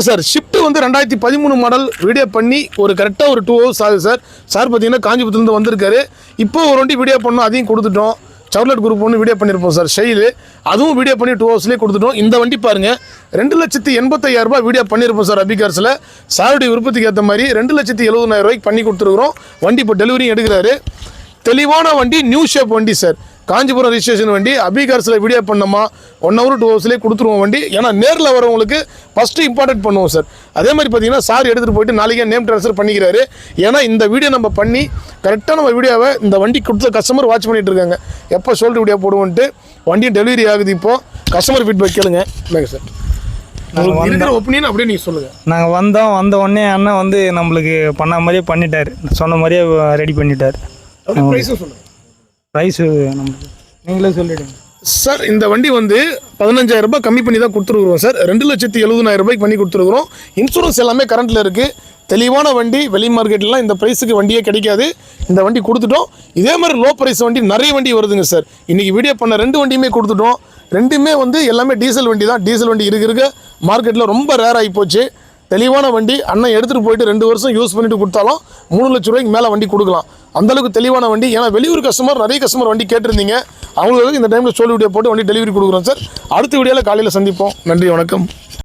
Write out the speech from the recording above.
Sir shift வந்து 2013 model video பண்ணி ஒரு கரெக்டாக ஒரு 2 ஹவர்ஸ் ஆகுது சார். சார் பார்த்தீங்கன்னா காஞ்சிபுரத்துலேருந்து வந்திருக்காரு. இப்போ ஒரு வண்டி வீடியோ பண்ணோம், அதையும் கொடுத்துட்டோம். சவுர்லெட் குரூப் ஒன்று வீடியோ பண்ணியிருப்போம் சார் ஷெயில், அதுவும் வீடியோ பண்ணி 2 ஹவர்ஸ்லேயே கொடுத்துட்டோம். இந்த வண்டி பாருங்கள் 2,85,000 வீடியோ பண்ணியிருப்போம் சார் அபிகார்ஸில். சாருடைய விருப்பத்துக்கு ஏற்ற மாதிரி 2,70,000 பண்ணி கொடுத்துருக்குறோம். வண்டி இப்போ டெலிவரியும் எடுக்கிறாரு. தெளிவான வண்டி, நியூ ஷேப் வண்டி சார். காஞ்சிபுரம் ரிஜிஸ்ட்ரேஷன் வண்டி. அபிகார்ஸில் வீடியோ பண்ணோமா 1 hour 2 ஹவர்ஸ்லேயே கொடுத்துருவோம் வண்டி. ஏன்னா நேரில் வரவங்களுக்கு ஃபஸ்ட்டு இம்பார்ட்டன்ட் பண்ணுவோம் சார். அதே மாதிரி பார்த்தீங்கன்னா சார் எடுத்துகிட்டு போயிட்டு நாளைக்கே நேம் ட்ரான்ஸ்ஃபர் பண்ணிக்கிறாரு. ஏன்னா இந்த வீடியோ நம்ம பண்ணி கரெக்டாக நம்ம வீடியோவை இந்த வண்டி கொடுத்த கஸ்டமர் வாட்ச் பண்ணிட்டு இருக்காங்க, எப்போ ஷோல்டர் வீடியோ போடுவோன்ட்டு. வண்டியும் டெலிவரி ஆகுது. இப்போது கஸ்டமர் ஃபீட்பேக் கேளுங்க. இல்லைங்க சார், இருக்கிற ஒப்பீனியன் அப்படியே நீங்கள் சொல்லுங்கள். நாங்கள் வந்த உடனே அண்ணன் வந்து நம்மளுக்கு பண்ண மாதிரியே பண்ணிட்டார், சொன்ன மாதிரியே ரெடி பண்ணிட்டார். ப்ரைஸும் சொல்லுங்கள். ப்ரைஸு நம்மளுக்கு நீங்களே சொல்லிவிடுங்க சார். இந்த வண்டி வந்து 15,000 கம்மி பண்ணி தான் கொடுத்துருக்குறோம் சார். 2,70,000 பண்ணி கொடுத்துருக்குறோம். இன்சூரன்ஸ் எல்லாமே கரண்ட்டில் இருக்குது. தெளிவான வண்டி. வெளி மார்க்கெட்லாம் இந்த ப்ரைஸுக்கு வண்டியே கிடைக்காது. இந்த வண்டி கொடுத்துட்டோம். இதே மாதிரி லோ ப்ரைஸ் வண்டி நிறைய வண்டி வருதுங்க சார். இன்றைக்கி வீடியோ பண்ண 2 வண்டியுமே கொடுத்துட்டோம். 2மே வந்து எல்லாமே டீசல் வண்டி தான். டீசல் வண்டி இருக்க மார்க்கெட்டில் ரொம்ப ரேர் ஆகி போச்சு. தெளிவான வண்டி. அண்ணன் எடுத்துகிட்டு போயிட்டு 2 வருஷம் யூஸ் பண்ணிட்டு கொடுத்தாலும் 3 லட்ச ரூபாய்க்கு மேலே வண்டி கொடுக்கலாம். அந்தளவுக்கு தெளிவான வண்டி. ஏன்னா வெளியூர் கஸ்டமர் நிறைய கஸ்டமர் வண்டி கேட்டிருந்தீங்க. அவங்களுக்கு இந்த டைமில் சொல்லி வீடியோ போட்டு வண்டி டெலிவரி கொடுக்குறோம் சார். அடுத்த வீடியோவில் காலையில் சந்திப்போம். நன்றி, வணக்கம்.